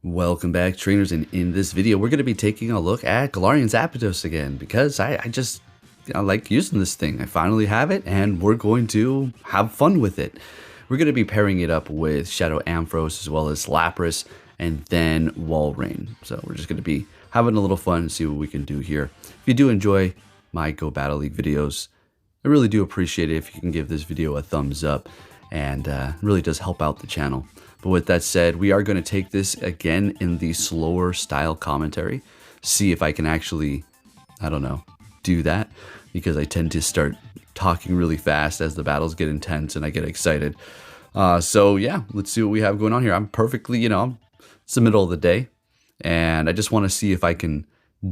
Welcome back, trainers, and in this video we're going to be taking a look at Galarian Zapdos again because I like using this thing. I finally have it and we're going to have fun with it. We're going to be pairing it up with Shadow Ampharos as well as Lapras and then Walrein. So we're just going to be having a little fun and see what we can do here. If you do enjoy my Go Battle League videos, I really do appreciate it if you can give this video a thumbs up, and it really does help out the channel. But with that said, we are going to take this again in the slower style commentary, see if I can actually, I don't know, do that, because I tend to start talking really fast as the battles get intense and I get excited. So yeah, let's see what we have going on here. I'm perfectly, it's the middle of the day and I just want to see if I can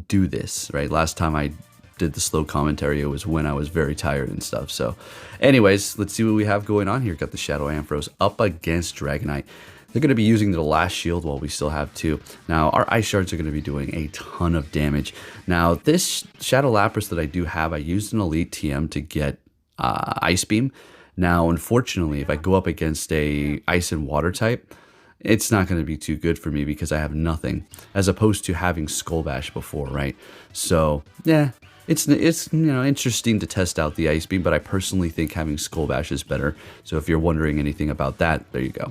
do this, right? Last time I did the slow commentary, it was when I was very tired and stuff. So anyways, let's see what we have going on here. Got the Shadow Ampharos up against Dragonite. They're going to be using their last shield while we still have two. Now our ice shards are going to be doing a ton of damage. Now this Shadow Lapras that I do have, I used an elite TM to get Ice Beam. Now unfortunately, if I go up against a ice and water type, it's not going to be too good for me because I have nothing, as opposed to having Skull Bash before, right? So yeah, it's interesting to test out the Ice Beam, but I personally think having Skull Bash is better. So if you're wondering anything about that, there you go.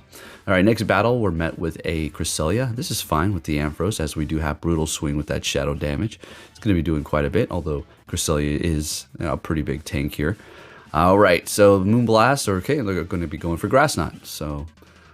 All right, next battle, we're met with a Cresselia. This is fine with the Ampharos, as we do have Brutal Swing with that shadow damage. It's going to be doing quite a bit, although Cresselia is a pretty big tank here. All right, so Moonblast, okay, they're going to be going for Grass Knot. So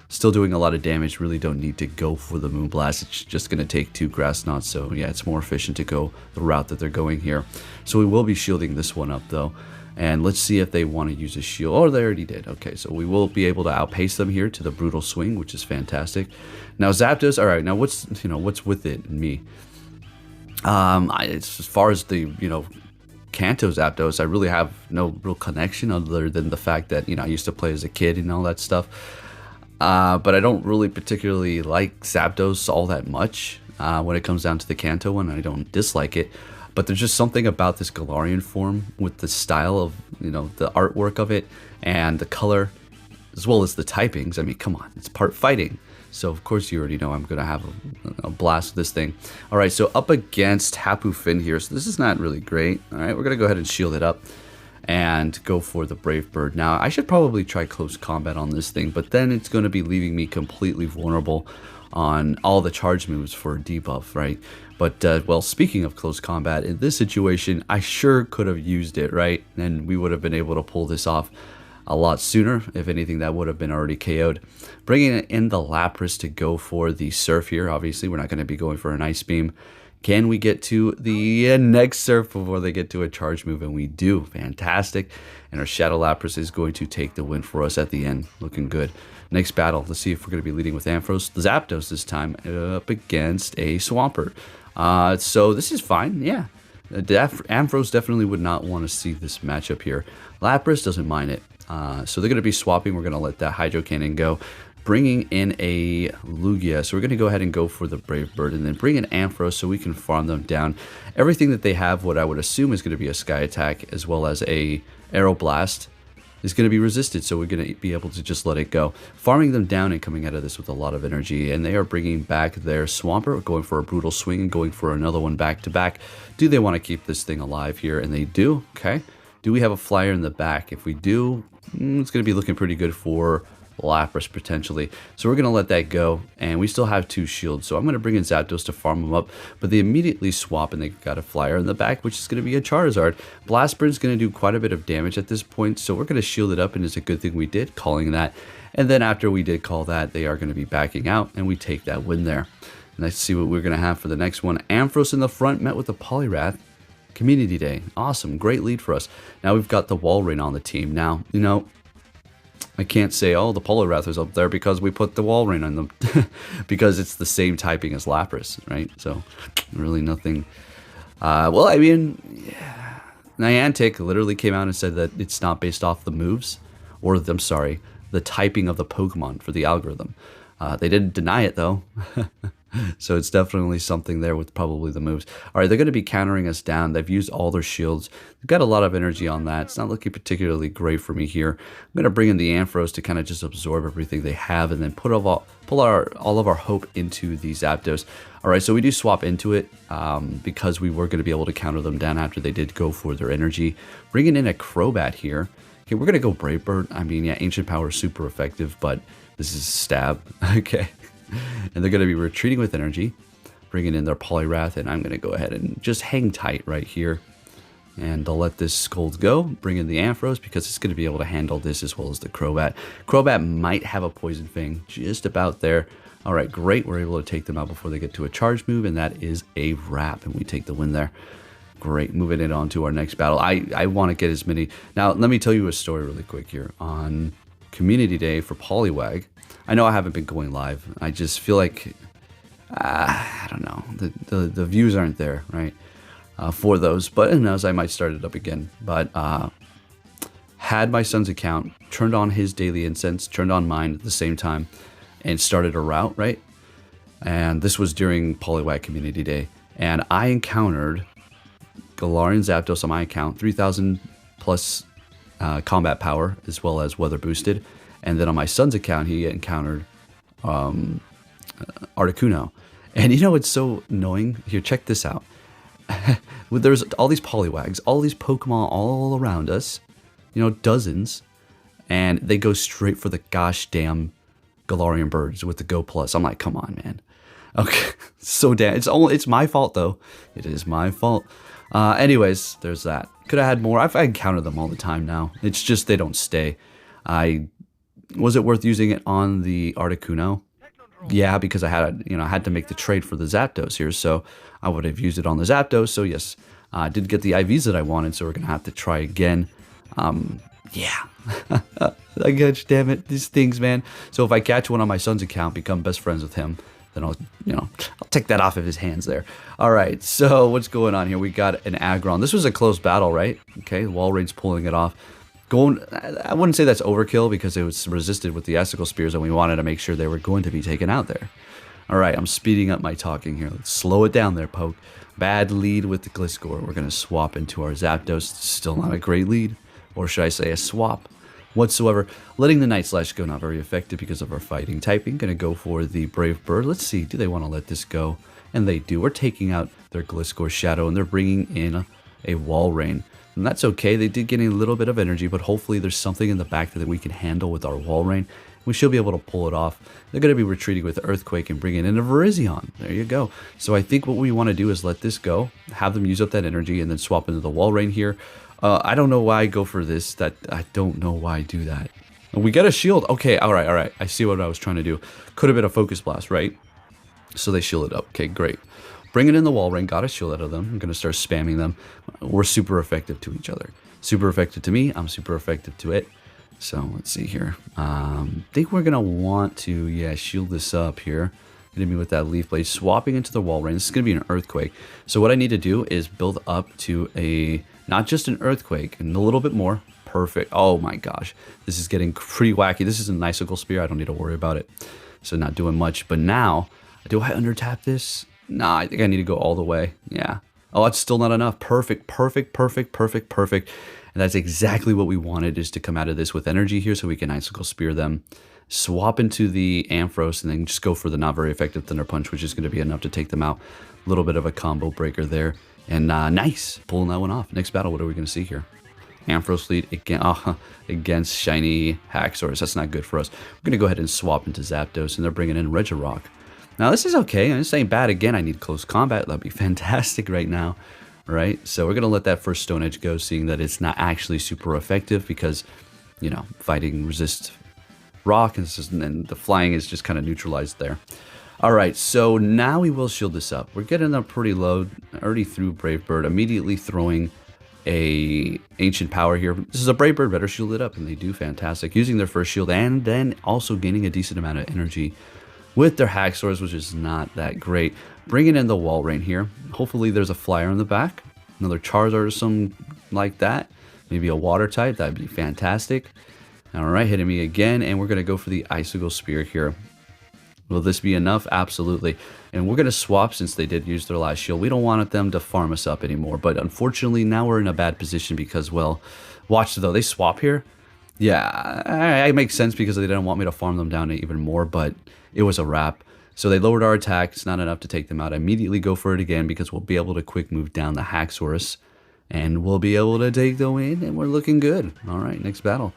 still doing a lot of damage. Really don't need to go for the Moonblast. It's just going to take two Grass Knots. So yeah, it's more efficient to go the route that they're going here. So we will be shielding this one up though. And let's see if they want to use a shield. Oh, they already did. Okay, so we will be able to outpace them here to the Brutal Swing, which is fantastic. Now Zapdos, all right, now what's with it and me? It's, as far as the, Kanto Zapdos, I really have no real connection other than the fact that, I used to play as a kid and all that stuff. But I don't really particularly like Zapdos all that much when it comes down to the Kanto one. I don't dislike it, but there's just something about this Galarian form with the style of, the artwork of it and the color, as well as the typings. I mean, come on, it's part fighting. So of course you already know I'm going to have a blast with this thing. All right, so up against Hapu Finn here. So this is not really great. All right, we're going to go ahead and shield it up and go for the Brave Bird. Now, I should probably try close combat on this thing, but then it's going to be leaving me completely vulnerable on all the charge moves for a debuff, right? But, well, speaking of close combat, in this situation, I sure could have used it, right? And we would have been able to pull this off a lot sooner. If anything, that would have been already KO'd. Bringing in the Lapras to go for the Surf here. Obviously, we're not going to be going for an Ice Beam. Can we get to the next Surf before they get to a charge move? And we do. Fantastic. And our Shadow Lapras is going to take the win for us at the end. Looking good. Next battle. Let's see if we're going to be leading with Ampharos. The Zapdos this time up against a Swampert. So this is fine. Yeah. Ampharos definitely would not want to see this matchup here. Lapras doesn't mind it. So they're going to be swapping. We're going to let that Hydro Cannon go. Bringing in a Lugia, so we're going to go ahead and go for the Brave Bird, and then bring in Ampharos so we can farm them down. Everything that they have, what I would assume is going to be a Sky Attack, as well as a Aeroblast, is going to be resisted, so we're going to be able to just let it go. Farming them down and coming out of this with a lot of energy, and they are bringing back their Swampert, going for a Brutal Swing, and going for another one back to back. Do they want to keep this thing alive here? And they do, okay. Do we have a Flyer in the back? If we do, it's going to be looking pretty good for Lapras potentially. So we're going to let that go, and we still have two shields. So I'm going to bring in Zapdos to farm them up, but they immediately swap and they got a Flyer in the back, which is going to be a Charizard. Blast Burn's going to do quite a bit of damage at this point, so we're going to shield it up, and it's a good thing we did calling that. And then after we did call that, they are going to be backing out, and we take that win there. And let's see what we're going to have for the next one. Ampharos in the front, met with a Poliwrath. Community Day. Awesome. Great lead for us. Now we've got the Walrein on the team. Now, I can't say, oh, the Poliwrath is up there because we put the Walrein on them. Because it's the same typing as Lapras, right? So, really nothing. Well, I mean, yeah. Niantic literally came out and said that it's not based off the moves, or, I'm sorry, the typing of the Pokemon for the algorithm. They didn't deny it, though. So it's definitely something there with probably the moves. All right, they're going to be countering us down. They've used all their shields. They've got a lot of energy on that. It's not looking particularly great for me here. I'm going to bring in the Ampharos to kind of just absorb everything they have and then pull all of our hope into the Zapdos. All right, so we do swap into it because we were going to be able to counter them down after they did go for their energy. Bringing in a Crobat here. Okay, we're going to go Brave Bird. I mean, yeah, Ancient Power is super effective, but this is Stab. Okay. And they're going to be retreating with energy, bringing in their Poliwrath, and I'm going to go ahead and just hang tight right here. And they'll let this Scold go, bring in the Ampharos, because it's going to be able to handle this as well as the Crobat. Crobat might have a Poison Fang just about there. All right, great. We're able to take them out before they get to a charge move, and that is a wrap, and we take the win there. Great. Moving it on to our next battle. I want to get as many. Now, let me tell you a story really quick here. On Community Day for Poliwag, I know I haven't been going live. I just feel like, I don't know, the views aren't there, right, for those. But who knows, I might start it up again. But had my son's account, turned on his daily incense, turned on mine at the same time, and started a route, right? And this was during Poliwag Community Day. And I encountered Galarian Zapdos on my account, 3,000 plus combat power, as well as weather boosted. And then on my son's account, he encountered Articuno. And you know what's so annoying? Here, check this out. There's all these Poliwags, all these Pokemon all around us, you know, dozens, and they go straight for the gosh damn Galarian birds with the Go Plus. I'm like, come on, man. Okay, so damn. It's my fault though. It is my fault. Anyways, there's that. Could have had more. I encounter them all the time now. It's just they don't stay. Was it worth using it on the Articuno? Yeah, because I had to make the trade for the Zapdos here, so I would have used it on the Zapdos. So yes, I did get the IVs that I wanted, so we're gonna have to try again. Yeah, I got you, damn it, these things, man. So if I catch one on my son's account, become best friends with him, then I'll take that off of his hands there. All right, so what's going on here? We got an Aggron. This was a close battle, right? Okay, Walrein's pulling it off. I wouldn't say that's overkill because it was resisted with the Icicle Spears and we wanted to make sure they were going to be taken out there. All right, I'm speeding up my talking here. Let's slow it down there, Poke. Bad lead with the Gliscor. We're going to swap into our Zapdos. Still not a great lead. Or should I say a swap whatsoever. Letting the Night Slash go, not very effective because of our fighting typing. Going to go for the Brave Bird. Let's see, do they want to let this go? And they do. We're taking out their Gliscor Shadow and they're bringing in a Walrein. And that's okay. They did get a little bit of energy, but hopefully there's something in the back that we can handle with our Walrein. We should be able to pull it off. They're going to be retreating with Earthquake and bringing in a Virizion. There you go. So I think what we want to do is let this go, have them use up that energy, and then swap into the Walrein here. I don't know why I go for this. I don't know why I do that. We get a shield. Okay, all right. I see what I was trying to do. Could have been a Focus Blast, right? So they shield it up. Okay, great. Bringing in the Walrein, got a shield out of them. I'm going to start spamming them. We're super effective to each other. Super effective to me. I'm super effective to it. So let's see here. I think we're going to want to, shield this up here. Hitting me with that Leaf Blade. Swapping into the Walrein. This is going to be an Earthquake. So what I need to do is build up to not just an Earthquake, and a little bit more. Perfect. Oh my gosh. This is getting pretty wacky. This is an Icicle Spear. I don't need to worry about it. So not doing much. But now, do I undertap this? Nah, I think I need to go all the way. Yeah. Oh, that's still not enough. Perfect. And that's exactly what we wanted, is to come out of this with energy here so we can Icicle Spear them. Swap into the Ampharos and then just go for the not very effective Thunder Punch, which is going to be enough to take them out. A little bit of a combo breaker there. And nice. Pulling that one off. Next battle, what are we going to see here? Ampharos lead against Shiny Haxorus. That's not good for us. We're going to go ahead and swap into Zapdos, and they're bringing in Regirock. Now, this is okay. This ain't bad. Again, I need close combat. That'd be fantastic right now, right? So we're going to let that first Stone Edge go, seeing that it's not actually super effective because, fighting resists rock, and the flying is just kind of neutralized there. All right, so now we will shield this up. We're getting up pretty low. Already threw Brave Bird, immediately throwing a Ancient Power here. This is a Brave Bird, better shield it up, and they do fantastic. Using their first shield and then also gaining a decent amount of energy with their Haxorus, which is not that great. Bringing in the Walrein here. Hopefully there's a Flyer in the back. Another Charizard or something like that. Maybe a Water type. That'd be fantastic. All right, hitting me again. And we're going to go for the Icicle Spear here. Will this be enough? Absolutely. And we're going to swap since they did use their last shield. We don't want them to farm us up anymore. But unfortunately, now we're in a bad position because, well, watch though. They swap here. Yeah, it makes sense because they didn't want me to farm them down even more, but it was a wrap. So they lowered our attack. It's not enough to take them out. I immediately go for it again because we'll be able to quick move down the Haxorus. And we'll be able to take the win, and we're looking good. All right, next battle.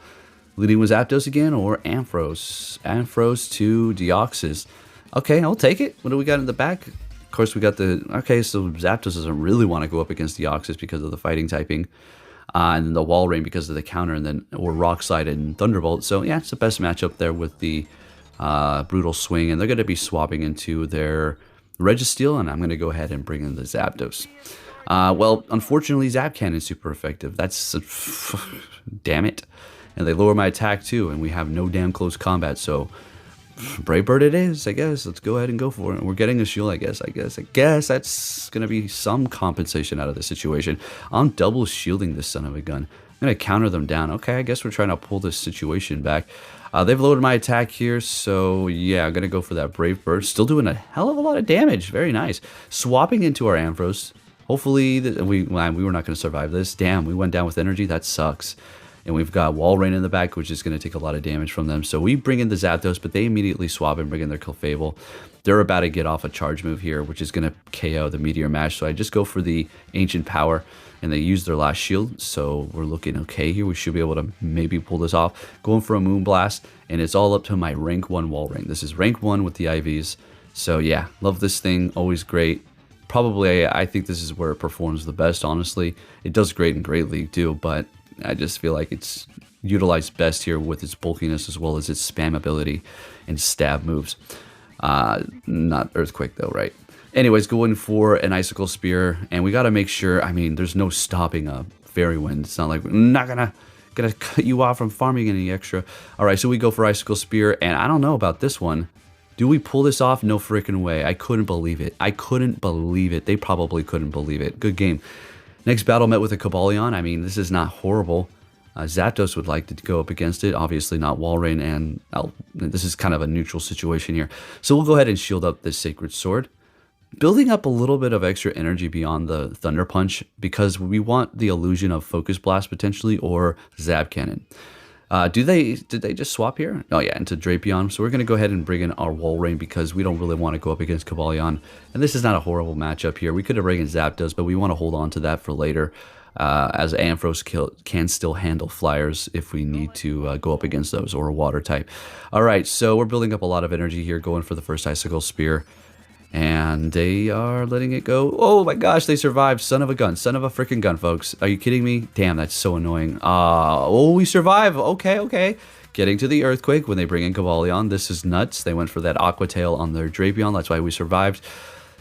Leading with Zapdos again or Ampharos? Ampharos to Deoxys. Okay, I'll take it. What do we got in the back? Of course, we got the... Okay, so Zapdos doesn't really want to go up against Deoxys because of the fighting typing. And then the Wall Rain because of the counter, and then or Rock Slide and Thunderbolt. So, yeah, it's the best matchup there with the Brutal Swing. And they're going to be swapping into their Registeel, and I'm going to go ahead and bring in the Zapdos. Well, unfortunately, Zap Cannon's super effective. That's... damn it. And they lower my attack too, and we have no damn close combat, so... Brave Bird it is, I guess. Let's go ahead and go for it. We're getting a shield, I guess that's going to be some compensation out of the situation. I'm double shielding this son of a gun. I'm going to counter them down. Okay, I guess we're trying to pull this situation back. They've lowered my attack here, so yeah, I'm going to go for that Brave Bird. Still doing a hell of a lot of damage. Very nice. Swapping into our Ampharos. Hopefully, we were not going to survive this. Damn, we went down with energy. That sucks. And we've got Wall Rain in the back, which is going to take a lot of damage from them. So we bring in the Zapdos, but they immediately swap and bring in their Clefable. They're about to get off a charge move here, which is going to KO the Meteor Mash. So I just go for the Ancient Power, and they use their last shield. So we're looking okay here. We should be able to maybe pull this off. Going for a Moonblast, and it's all up to my rank 1 Wall Ring. This is rank 1 with the IVs. So yeah, love this thing. Always great. Probably, I think this is where it performs the best, honestly. It does great in Great League too, but... I just feel like it's utilized best here with its bulkiness as well as its spam ability and stab moves. Not Earthquake though, right? Anyways, going for an Icicle Spear, and we got to make sure, I mean, there's no stopping a Fairy Wind. It's not like we're not gonna cut you off from farming any extra. All right, so we go for Icicle Spear, and I don't know about this one. Do we pull this off? No freaking way. I couldn't believe it. I couldn't believe it. They probably couldn't believe it. Good game. Next battle met with a Cobalion. I mean, this is not horrible. Zapdos would like to go up against it. Obviously not Walrein, and this is kind of a neutral situation here. So we'll go ahead and shield up this Sacred Sword. Building up a little bit of extra energy beyond the Thunder Punch because we want the illusion of Focus Blast potentially or Zap Cannon. Did they just swap here? Oh yeah, into Drapion. So we're going to go ahead and bring in our Walrein because we don't really want to go up against Cobalion. And this is not a horrible matchup here. We could have brought in Zapdos, but we want to hold on to that for later. As Ampharos can still handle flyers if we need to go up against those or a water type. Alright, so we're building up a lot of energy here, going for the first Icicle Spear. And they are letting it go. Oh my gosh, they survived. Son of a gun. Son of a freaking gun, folks. Are you kidding me? Damn, that's so annoying. Oh, we survive. Okay. Getting to the Earthquake when they bring in Cobalion. This is nuts. They went for that Aqua Tail on their Drapion. That's why we survived.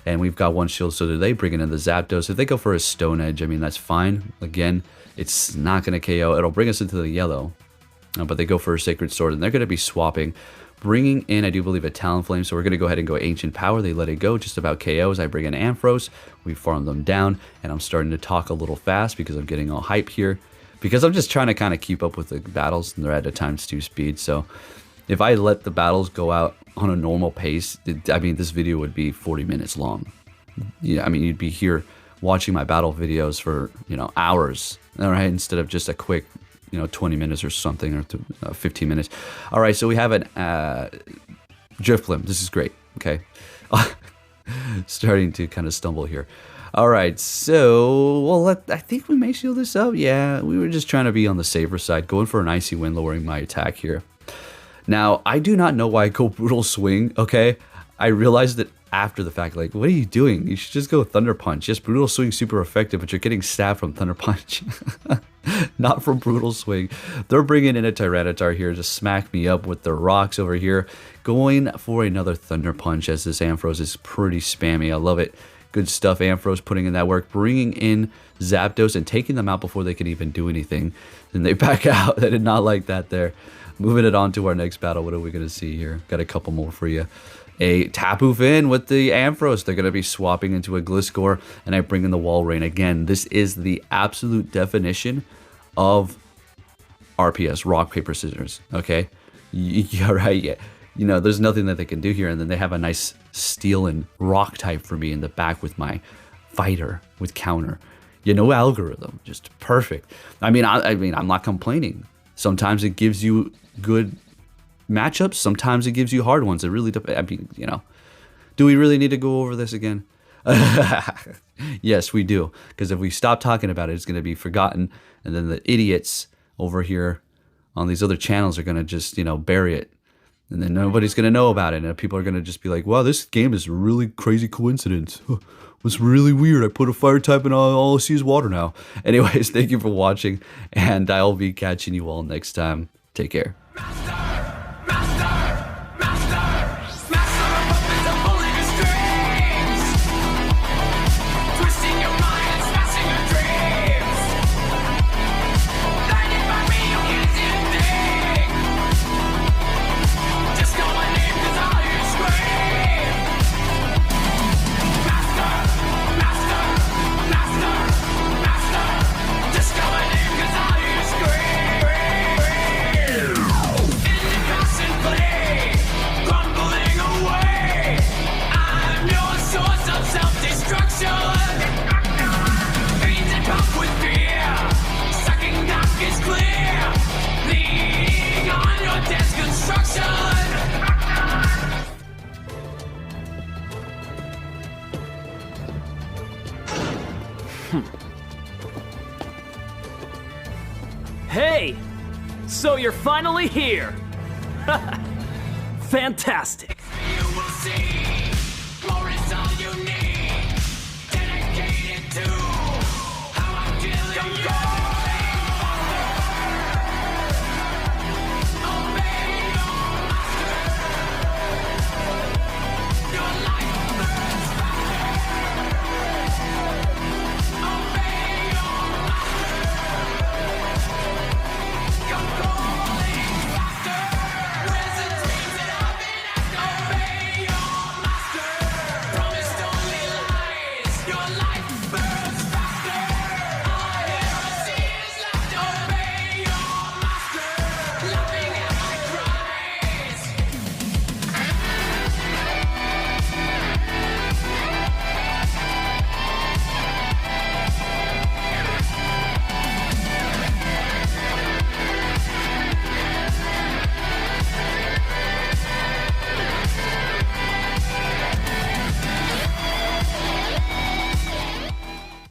And we've got one shield, so do they bring in the Zapdos? If they go for a Stone Edge, I mean, that's fine. Again, it's not going to KO. It'll bring us into the yellow. But they go for a Sacred Sword, and they're going to be swapping. Bringing in, I do believe, a Talonflame, so we're going to go ahead and go Ancient Power. They let it go, just about KOs. I bring in Ampharos, we farm them down, and I'm starting to talk a little fast because I'm getting all hype here. Because I'm just trying to kind of keep up with the battles, and they're at a ×2 speed, so if I let the battles go out on a normal pace, I mean, this video would be 40 minutes long. Yeah, I mean, you'd be here watching my battle videos for, hours, all right, instead of just a quick 20 minutes or something, or 15 minutes. All right, so we have an Drifblim. This is great, okay? Starting to kind of stumble here. All right, so, well, I think we may shield this up. Yeah, we were just trying to be on the safer side, going for an Icy Wind, lowering my attack here. Now, I do not know why I go Brutal Swing, okay? I realized that after the fact, like, what are you doing? You should just go Thunder Punch. Yes, Brutal Swing super effective, but you're getting stabbed from Thunder Punch. Not from Brutal Swing. They're bringing in a Tyranitar here to smack me up with their rocks over here. Going for another Thunder Punch as this Ampharos is pretty spammy. I love it. Good stuff, Ampharos putting in that work. Bringing in Zapdos and taking them out before they can even do anything. Then they back out. They did not like that there. Moving it on to our next battle. What are we going to see here? Got a couple more for you. A Tapu Fini with the Ampharos. They're going to be swapping into a Gliscor, and I bring in the Walrein. Again, this is the absolute definition of RPS, rock, paper, scissors, okay? Yeah, right, yeah. there's nothing that they can do here. And then they have a nice steel and rock type for me in the back with my fighter with counter. No algorithm, just perfect. I mean, I'm not complaining. Sometimes it gives you good matchups. Sometimes it gives you hard ones. It really depends. I mean, do we really need to go over this again? Yes, we do. Because if we stop talking about it, it's going to be forgotten. And then the idiots over here on these other channels are going to just, bury it. And then nobody's going to know about it. And people are going to just be like, wow, this game is a really crazy coincidence. It's really weird. I put a fire type and all I see is water now. Anyways, thank you for watching. And I'll be catching you all next time. Take care. Hey! So you're finally here! Fantastic!